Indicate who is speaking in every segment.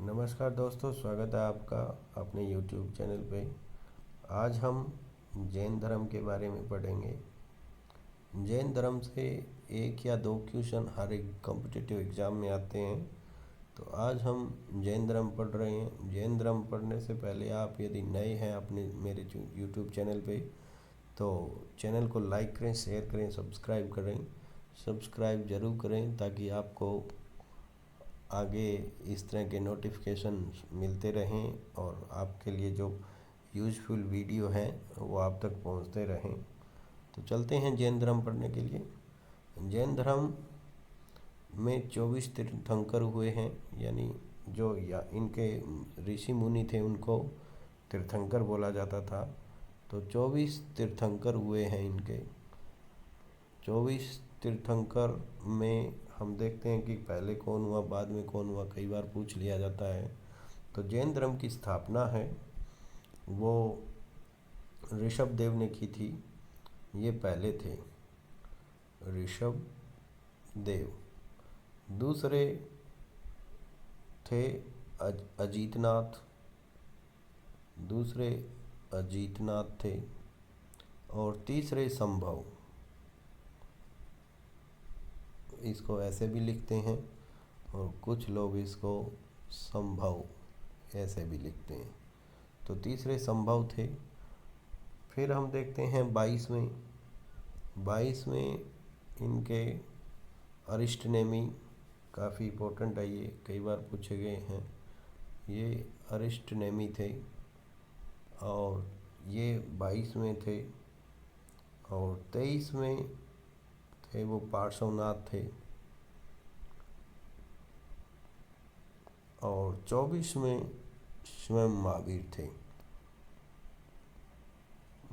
Speaker 1: नमस्कार दोस्तों, स्वागत है आपका अपने YouTube चैनल पे। आज हम जैन धर्म के बारे में पढ़ेंगे। जैन धर्म से एक या दो क्वेश्चन हर एक कॉम्पिटिटिव एग्ज़ाम में आते हैं। तो आज हम जैन धर्म पढ़ रहे हैं। जैन धर्म पढ़ने से पहले आप यदि नए हैं अपने मेरे YouTube चैनल पे, तो चैनल को लाइक करें, शेयर करें, सब्सक्राइब करें। सब्सक्राइब ज़रूर करें ताकि आपको आगे इस तरह के नोटिफिकेशन मिलते रहें और आपके लिए जो यूज़फुल वीडियो हैं वो आप तक पहुंचते रहें। तो चलते हैं जैन धर्म पढ़ने के लिए। जैन धर्म में 24 तीर्थंकर हुए हैं, यानी जो या इनके ऋषि मुनि थे उनको तीर्थंकर बोला जाता था। तो 24 तीर्थंकर हुए हैं इनके। 24 तीर्थंकर में हम देखते हैं कि पहले कौन हुआ, बाद में कौन हुआ, कई बार पूछ लिया जाता है। तो जैन धर्म की स्थापना है वो ऋषभ देव ने की थी। ये पहले थे ऋषभ देव। दूसरे थे अजीतनाथ। दूसरे अजीतनाथ थे। और तीसरे संभव, इसको ऐसे भी लिखते हैं और कुछ लोग इसको संभव ऐसे भी लिखते हैं। तो तीसरे संभव थे। फिर हम देखते हैं 22वें इनके अरिष्टनेमी, काफ़ी इम्पोर्टेंट है, ये कई बार पूछे गए हैं। ये अरिष्टनेमी थे और ये 22वें थे। और 23वें थे वो पार्श्वनाथ थे। और 24वें स्वयं महावीर थे।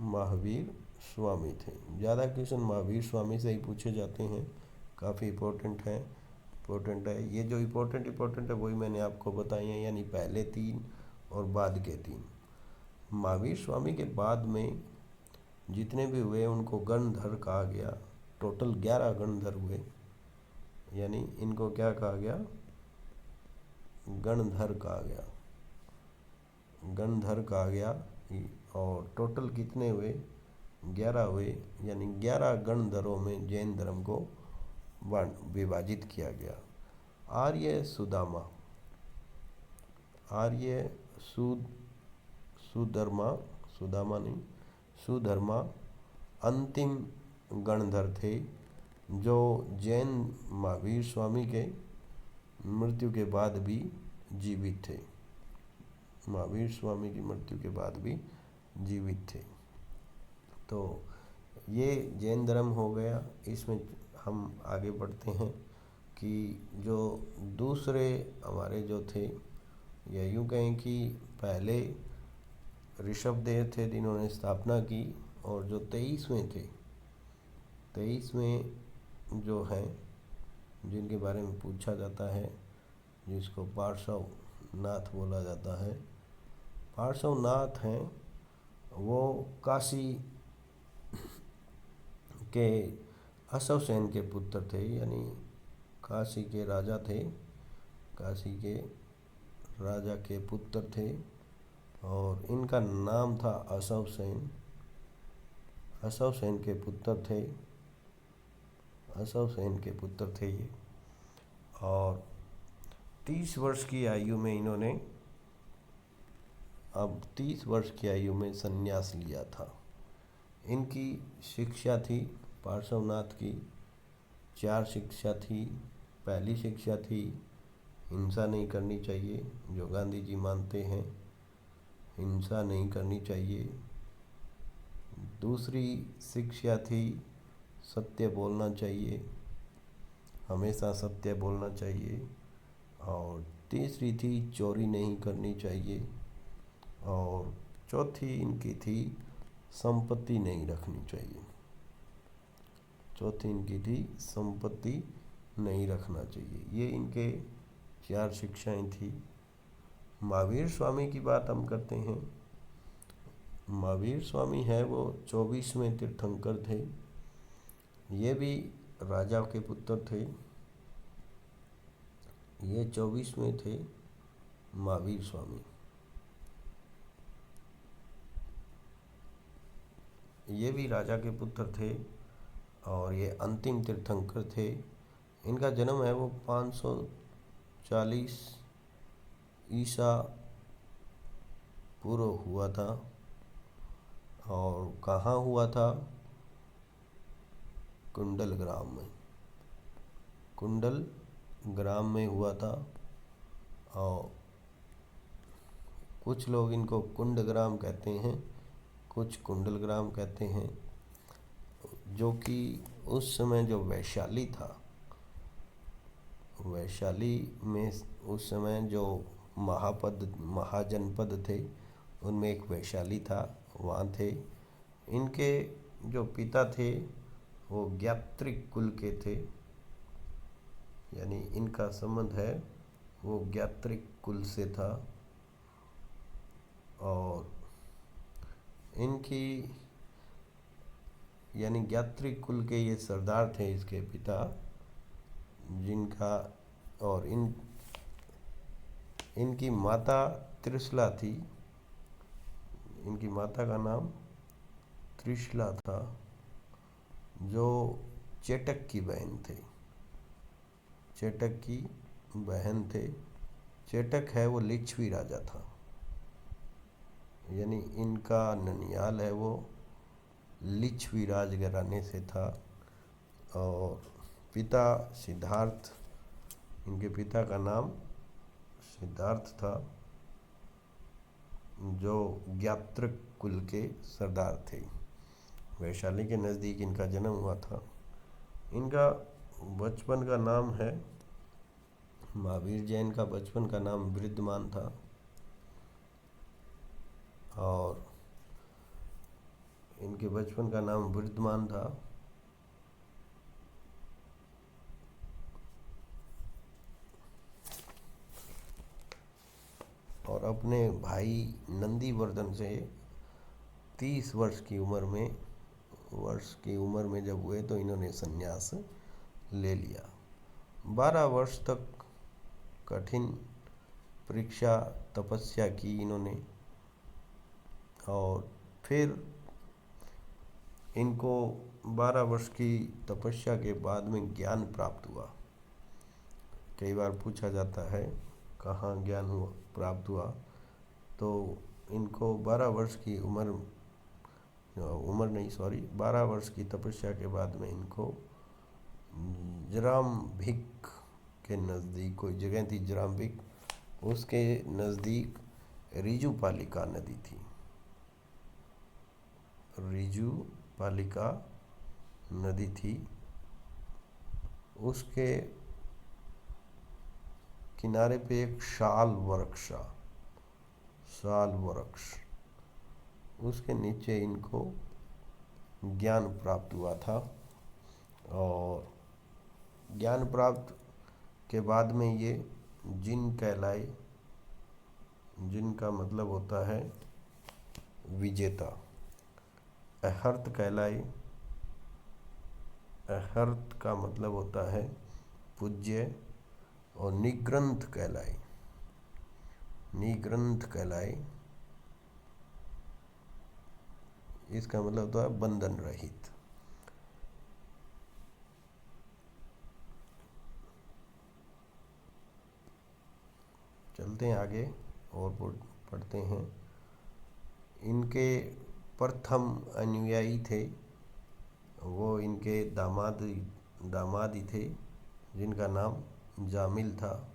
Speaker 1: महावीर स्वामी थे। ज़्यादा क्वेश्चन महावीर स्वामी से ही पूछे जाते हैं, काफ़ी इम्पोर्टेंट है। ये जो इम्पोर्टेंट है वही मैंने आपको बताई हैं, यानी पहले 3 और बाद के 3। महावीर स्वामी के बाद में जितने भी हुए उनको गणधर कहा गया। टोटल 11 गणधर हुए, यानी इनको क्या कहा गया, गणधर कहा गया। गणधर कहा गया। और टोटल कितने हुए, 11 हुए, यानी 11 गणधरों में जैन धर्म को विभाजित किया गया। आर्य सुदामा, आर्य सुधर्मा, सुदामा नहीं, सुधर्मा अंतिम गणधर थे जो जैन महावीर स्वामी के मृत्यु के बाद भी जीवित थे। महावीर स्वामी की मृत्यु के बाद भी जीवित थे। तो ये जैन धर्म हो गया। इसमें हम आगे बढ़ते हैं कि जो दूसरे हमारे जो थे, या यूँ कहें कि पहले ऋषभ देव थे जिन्होंने स्थापना की। और जो 23वें थे, 23वें जो हैं जिनके बारे में पूछा जाता है, जिसको पार्श्वनाथ बोला जाता है, पार्श्वनाथ हैं वो काशी के अश्वसेन के पुत्र थे, यानी काशी के राजा थे, काशी के राजा के पुत्र थे। और इनका नाम था अश्वसेन। अश्वसेन के पुत्र थे, अश्वसेन के पुत्र थे ये। और 30 वर्ष की आयु में इन्होंने, अब 30 वर्ष की आयु में संन्यास लिया था। इनकी शिक्षा थी पार्श्वनाथ की 4 शिक्षा थी। पहली शिक्षा थी हिंसा नहीं करनी चाहिए, जो गांधी जी मानते हैं, हिंसा नहीं करनी चाहिए। दूसरी शिक्षा थी सत्य बोलना चाहिए, हमेशा सत्य बोलना चाहिए। और तीसरी थी चोरी नहीं करनी चाहिए। और चौथी इनकी थी संपत्ति नहीं रखनी चाहिए। चौथी इनकी थी संपत्ति नहीं रखना चाहिए। ये इनके 4 शिक्षाएं थी। महावीर स्वामी की बात हम करते हैं। महावीर स्वामी है वो 24वें तीर्थंकर थे। ये भी राजा के पुत्र थे। ये 24वें थे महावीर स्वामी। ये भी राजा के पुत्र थे और ये अंतिम तीर्थंकर थे। इनका जन्म है वो 540 ईसा पूर्व हुआ था। और कहाँ हुआ था? कुंडल ग्राम में। कुंडल ग्राम में हुआ था। और कुछ लोग इनको कुंडग्राम कहते हैं, कुछ कुंडल ग्राम कहते हैं। जो कि उस समय जो वैशाली था, वैशाली में उस समय जो महाजनपद थे उनमें एक वैशाली था, वहाँ थे। इनके जो पिता थे वो ज्ञात्रिक कुल के थे, यानी इनका संबंध है वो ज्ञात्रिक कुल से था। और इनकी यानी ज्ञात्रिक कुल के ये सरदार थे इसके पिता, जिनका और इनकी माता त्रिशला थी। इनकी माता का नाम त्रिशला था, जो चेटक की बहन थे। चेटक की बहन थे। चेटक है वो लिच्छवी राजा था, यानी इनका ननियाल है वो लिच्छवी राज घराने से था। और पिता सिद्धार्थ, इनके पिता का नाम सिद्धार्थ था, जो ज्ञात्रिक कुल के सरदार थे। वैशाली के नज़दीक इनका जन्म हुआ था। इनका बचपन का नाम है, महावीर जैन का बचपन का नाम वृद्धमान था। और इनके बचपन का नाम वृद्धमान था। और अपने भाई नंदीवर्धन से 30 वर्ष की उम्र में जब हुए तो इन्होंने संन्यास ले लिया। 12 वर्ष तक कठिन परीक्षा तपस्या की इन्होंने। और फिर इनको 12 वर्ष की तपस्या के बाद में ज्ञान प्राप्त हुआ। कई बार पूछा जाता है कहाँ ज्ञान प्राप्त हुआ, तो इनको 12 वर्ष की 12 वर्ष की तपस्या के बाद में इनको जरामभिक के नज़दीक कोई जगह थी, जरामभिक, उसके नज़दीक रिजुपालिका नदी थी। रिजुपालिका नदी थी, उसके किनारे पे एक शाल वृक्ष, उसके नीचे इनको ज्ञान प्राप्त हुआ था। और ज्ञान प्राप्त के बाद में ये जिन कहलाए। जिन का मतलब होता है विजेता। अहर्त कहलाए। अहर्त का मतलब होता है पूज्य। और निग्रंथ कहलाए, इसका मतलब होता है बंधन रहित। चलते हैं आगे और पढ़ते हैं। इनके प्रथम अनुयायी थे वो इनके दामाद ही थे, जिनका नाम जामिल था।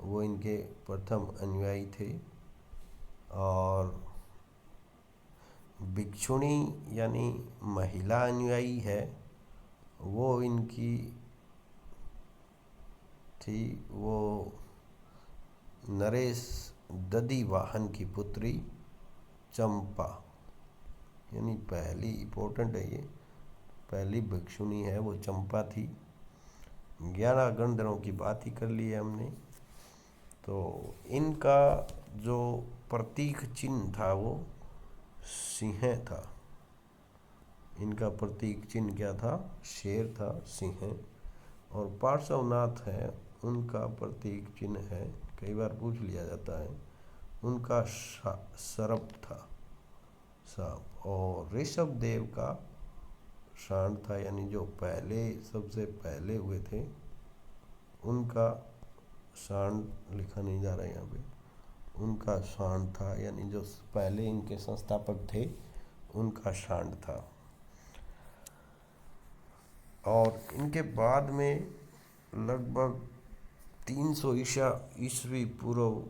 Speaker 1: वो इनके प्रथम अनुयायी थे। और भिक्षुणी यानी महिला अनुयायी है वो इनकी थी, वो नरेश दधि वाहन की पुत्री चंपा, यानी पहली इम्पोर्टेंट है ये, पहली भिक्षुणी है वो चंपा थी। 11 गंधर्वों की बात ही कर ली है हमने। तो इनका जो प्रतीक चिन्ह था वो सिंह था। इनका प्रतीक चिन्ह क्या था? शेर था, सिंह। और पार्श्वनाथ है उनका प्रतीक चिन्ह है, कई बार पूछ लिया जाता है। उनका सर्प था, सांप। और ऋषभ देव का सांड था, यानी जो पहले सबसे पहले हुए थे उनका सांड, लिखा नहीं जा रहा है यहाँ पे, उनका सांड था, यानी जो पहले इनके संस्थापक थे उनका सांड था। और इनके बाद में लगभग 300 ईस्वी पूर्व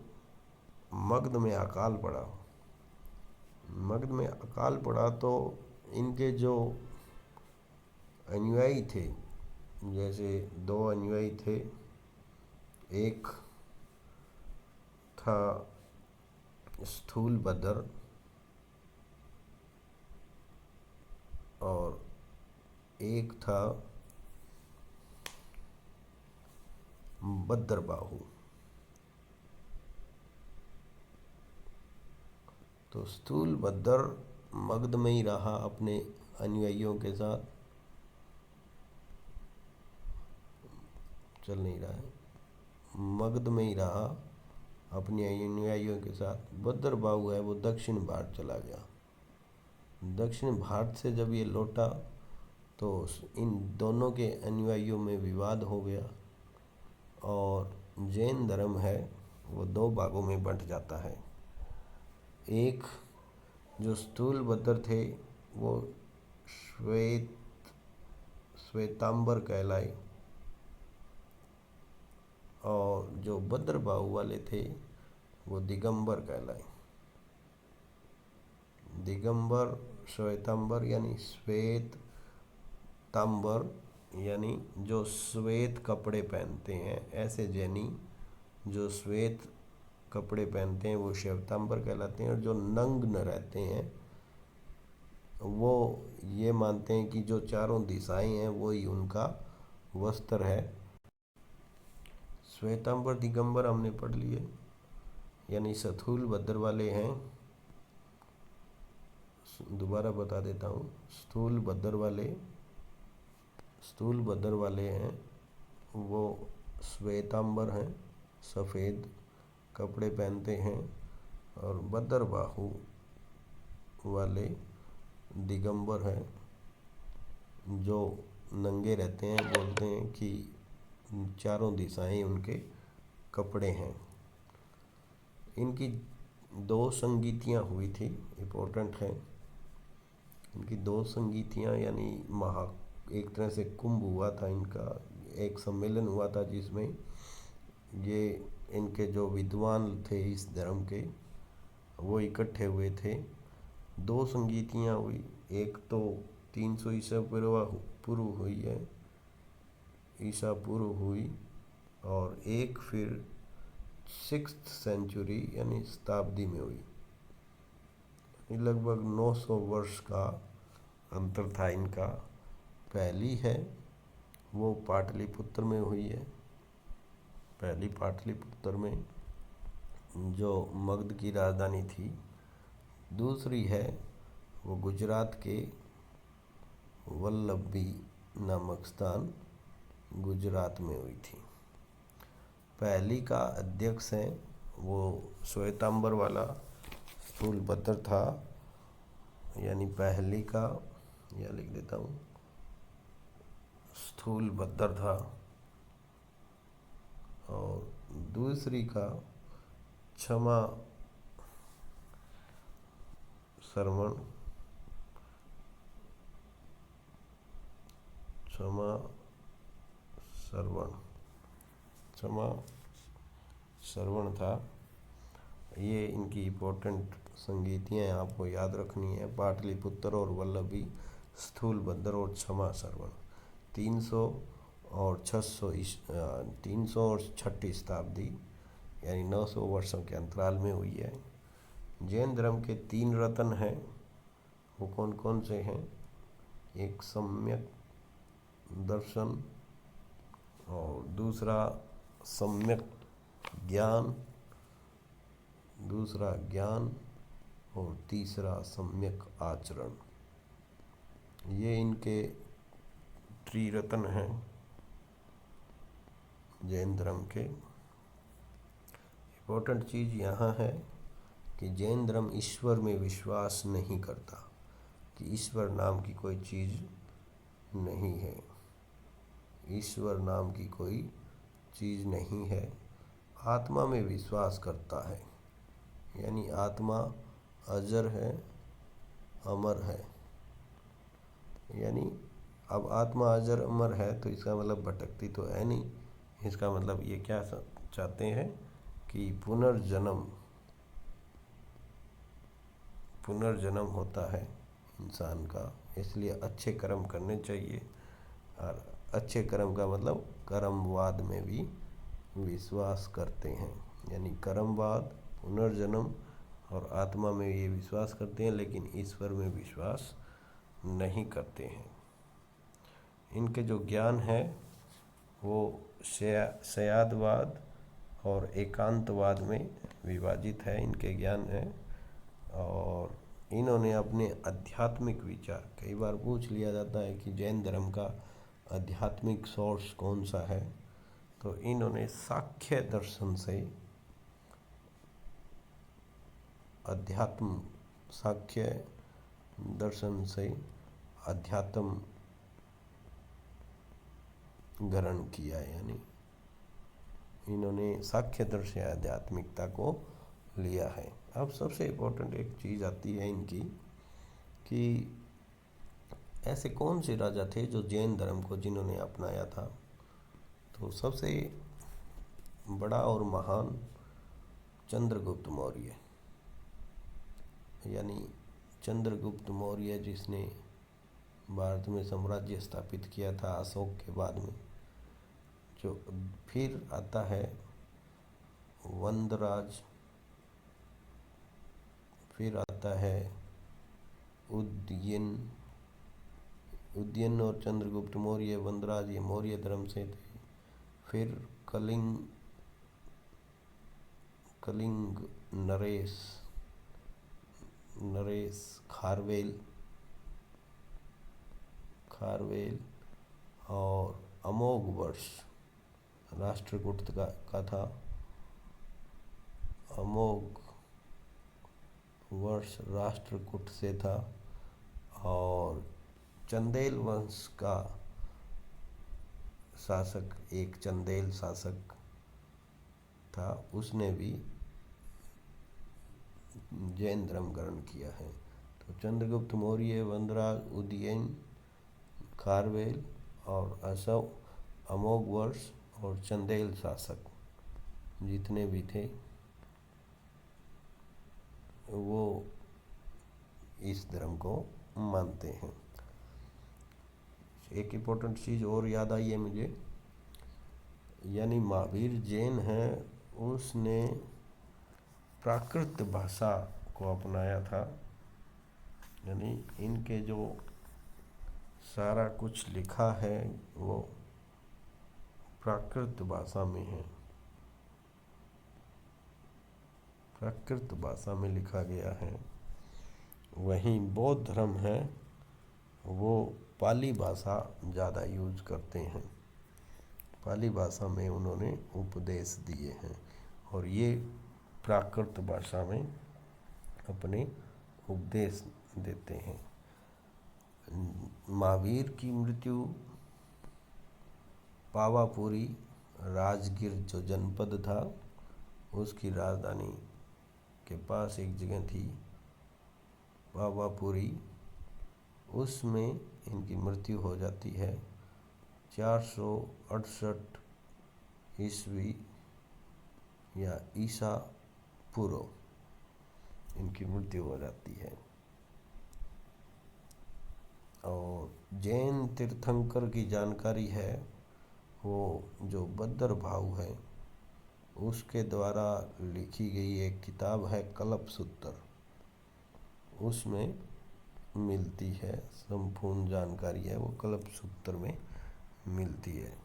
Speaker 1: मगध में अकाल पड़ा। मगध में अकाल पड़ा तो इनके जो अनुयायी थे, जैसे दो अनुयायी थे, एक था स्थूलभद्र और एक था भद्रबाहु। तो स्थूलभद्र मगध में ही रहा अपने अनुयायियों के साथ, चल नहीं रहा है, मगध में ही रहा अपने अनुयायियों के साथ। भद्रबाहु है वो दक्षिण भारत चला गया। दक्षिण भारत से जब ये लौटा तो इन दोनों के अनुयायियों में विवाद हो गया और जैन धर्म है वो दो भागों में बंट जाता है। एक जो स्थूलभद्र थे वो श्वेतांबर कहलाए, और जो भद्रबाहु वाले थे वो दिगंबर कहलाए। दिगंबर, श्वेतांबर यानी श्वेत तांबर, यानी जो श्वेत कपड़े पहनते हैं, ऐसे जैनी जो श्वेत कपड़े पहनते हैं वो श्वेतांबर कहलाते हैं। और जो नग्न रहते हैं वो ये मानते हैं कि जो चारों दिशाएं हैं वो ही उनका वस्त्र है। श्वेतांबर दिगंबर हमने पढ़ लिए, यानी स्थूलभद्र वाले हैं, दोबारा बता देता हूँ, स्थूलभद्र वाले हैं वो श्वेतांबर हैं, सफ़ेद कपड़े पहनते हैं। और भद्रबाहु वाले दिगंबर हैं, जो नंगे रहते हैं, बोलते हैं कि चारों दिशाएं उनके कपड़े हैं। इनकी दो संगीतियाँ हुई थी, इम्पोर्टेंट है। इनकी दो संगीतियाँ यानी एक तरह से कुंभ हुआ था इनका, एक सम्मेलन हुआ था जिसमें ये इनके जो विद्वान थे इस धर्म के वो इकट्ठे हुए थे। दो संगीतियाँ हुई, एक तो 300 ईसा पूर्व हुई है, ईसा पूर्व हुई, और एक फिर 6th सेंचुरी यानी शताब्दी में हुई। लगभग 900 वर्ष का अंतर था इनका। पहली है वो पाटलिपुत्र में हुई है, पहली पाटलिपुत्र में जो मगध की राजधानी थी। दूसरी है वो गुजरात के वल्लभी नामक स्थान गुजरात में हुई थी। पहली का अध्यक्ष है वो श्वेतांबर वाला स्थूलभद्र था, यानी पहली का, यह लिख देता हूँ, स्थूलभद्र था। और दूसरी का क्षमा श्रवण था। ये इनकी इम्पोर्टेंट संगीतियाँ आपको याद रखनी है, पाटलिपुत्र और वल्लभी, स्थूलभद्र और क्षमा श्रवण। 300 और 6छठी शताब्दी यानी 900 वर्षों के अंतराल में हुई है। जैन धर्म के 3 रत्न हैं, वो कौन कौन से हैं? एक सम्यक दर्शन, और दूसरा सम्यक ज्ञान, और तीसरा सम्यक आचरण। ये इनके त्रिरत्न हैं। जैन धर्म के इम्पोर्टेंट चीज़ यहाँ है कि जैन धर्म ईश्वर में विश्वास नहीं करता, कि ईश्वर नाम की कोई चीज़ नहीं है। ईश्वर नाम की कोई चीज़ नहीं है। आत्मा में विश्वास करता है, यानी आत्मा अजर है, अमर है। यानी अब आत्मा अजर अमर है तो इसका मतलब भटकती तो है नहीं। इसका मतलब ये क्या चाहते हैं कि पुनर्जन्म होता है इंसान का, इसलिए अच्छे कर्म करने चाहिए। और अच्छे कर्म का मतलब कर्मवाद में भी विश्वास करते हैं, यानी कर्मवाद, पुनर्जन्म और आत्मा में ये विश्वास करते हैं, लेकिन ईश्वर में विश्वास नहीं करते हैं। इनके जो ज्ञान है वो शयादवाद और एकांतवाद में विभाजित है, इनके ज्ञान है। और इन्होंने अपने आध्यात्मिक विचार, कई बार पूछ लिया जाता है कि जैन धर्म का आध्यात्मिक सोर्स कौन सा है, तो इन्होंने सांख्य दर्शन से अध्यात्म ग्रहण किया है, यानी इन्होंने सांख्य दर्शन से आध्यात्मिकता को लिया है। अब सबसे इम्पोर्टेंट एक चीज़ आती है इनकी कि ऐसे कौन से राजा थे जो जैन धर्म को जिन्होंने अपनाया था। तो सबसे बड़ा और महान चंद्रगुप्त मौर्य, यानी चंद्रगुप्त मौर्य जिसने भारत में साम्राज्य स्थापित किया था अशोक के बाद में। जो फिर आता है वंदराज, फिर आता है उदयन और चंद्रगुप्त मौर्य, वंदराज, ये मौर्य धर्म से थे। फिर कलिंग नरेश खारवेल और अमोघ वर्ष राष्ट्रकूट का था। अमोघ वर्ष राष्ट्रकूट से था। और चंदेल वंश का शासक, एक चंदेल शासक था, उसने भी जैन धर्म ग्रहण किया है। तो चंद्रगुप्त मौर्य, वंदराज, उदयन, खारवेल और अमोघ वर्ष और चंदेल शासक जितने भी थे वो इस धर्म को मानते हैं। एक इम्पोर्टेंट चीज़ और याद आई है मुझे, यानी महावीर जैन है, उसने प्राकृत भाषा को अपनाया था। यानी इनके जो सारा कुछ लिखा है वो प्राकृत भाषा में है, प्राकृत भाषा में लिखा गया है। वहीं बौद्ध धर्म है वो पाली भाषा ज़्यादा यूज करते हैं, पाली भाषा में उन्होंने उपदेश दिए हैं और ये प्राकृत भाषा में अपने उपदेश देते हैं। महावीर की मृत्यु पावापुरी, राजगीर जो जनपद था उसकी राजधानी के पास एक जगह थी पावापुरी, उसमें इनकी मृत्यु हो जाती है 468 ईस्वी या ईसा पूर्व इनकी मृत्यु हो जाती है। और जैन तीर्थंकर की जानकारी है वो जो बद्र भाव है उसके द्वारा लिखी गई एक किताब है कल्पसूत्र, उसमें मिलती है संपूर्ण जानकारी है वो कल्पसूत्र में मिलती है।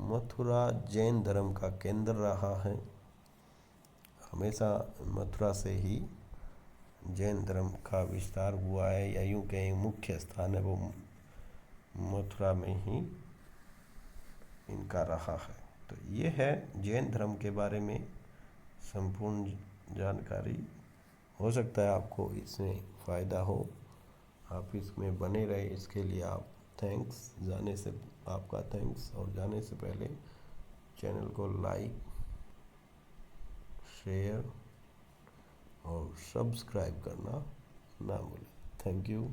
Speaker 1: मथुरा जैन धर्म का केंद्र रहा है, हमेशा मथुरा से ही जैन धर्म का विस्तार हुआ है, या यूँ कहें मुख्य स्थान है वो मथुरा में ही इनका रहा है। तो ये है जैन धर्म के बारे में संपूर्ण जानकारी। हो सकता है आपको इसमें फ़ायदा हो, आप इसमें बने रहे, इसके लिए आप थैंक्स। जाने से आपका थैंक्स, और जाने से पहले चैनल को लाइक, शेयर और सब्सक्राइब करना ना भूलें। Thank you.